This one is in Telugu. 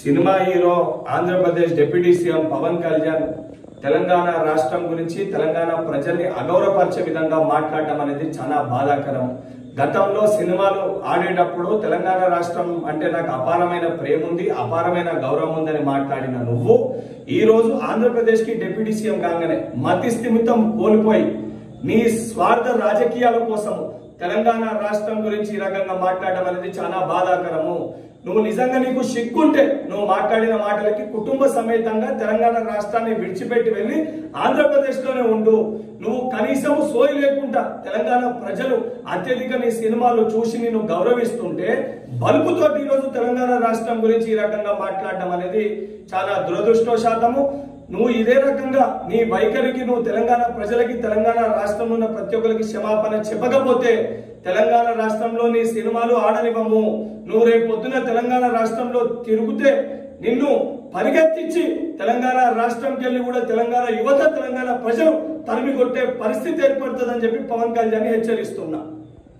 Cinema hero Andhra Pradesh deputy CM Pawan Kalyan Telangana రాష్ట్రం గురించి తెలంగాణ ప్రజల్ని అగౌరవపరిచే విధంగా మాట్లాడటం అనేది చాలా బాధాకరం. గతంలో సినిమాలు ఆడేటప్పుడు తెలంగాణ రాష్ట్రం అంటే నాకు అపారమైన ప్రేమ ఉంది, అపారమైన గౌరవం ఉందని మాట్లాడిన నువ్వు ఈ రోజు ఆంధ్రప్రదేశ్ కి డిప్యూటీ సీఎం కాగానే మతి స్థిమితం కోల్పోయి నీ స్వార్థ రాజకీయాల కోసం తెలంగాణ రాష్ట్రం గురించి ఈ రకంగా మాట్లాడడం అనేది చాలా బాధాకరము. నువ్వు నిజంగా నీకు సిగ్గుంటే నువ్వు మాట్లాడిన మాటలకి కుటుంబ సమేతంగా తెలంగాణ రాష్ట్రాన్ని విడిచిపెట్టి వెళ్ళి ఆంధ్రప్రదేశ్ లోనే ఉండు. నువ్వు కనీసం సోయి లేకుండా తెలంగాణ ప్రజలు అత్యధిక నీ సినిమాలు చూసి నిన్ను గౌరవిస్తుంటే బలుపుతో ఈ రోజు తెలంగాణ రాష్ట్రం గురించి ఈ రకంగా మాట్లాడడం అనేది చాలా దురదృష్టవశాతము. నువ్వు ఇదే రకంగా నీ వైఖరికి నువ్వు తెలంగాణ ప్రజలకి తెలంగాణ రాష్ట్రంలో ఉన్న ప్రతి ఒక్కరికి క్షమాపణ చెప్పకపోతే తెలంగాణ రాష్ట్రంలో నీ సినిమాలు ఆడనివ్వము. నువ్వు రేపు పొద్దున తెలంగాణ రాష్ట్రంలో తిరుగుతే నిన్ను పరిగెత్తించి తెలంగాణ రాష్ట్రంకి వెళ్ళి కూడా తెలంగాణ యువత తెలంగాణ ప్రజలు తరిమి కొట్టే పరిస్థితి ఏర్పడుతుందని చెప్పి పవన్ కళ్యాణ్ హెచ్చరిస్తున్నా.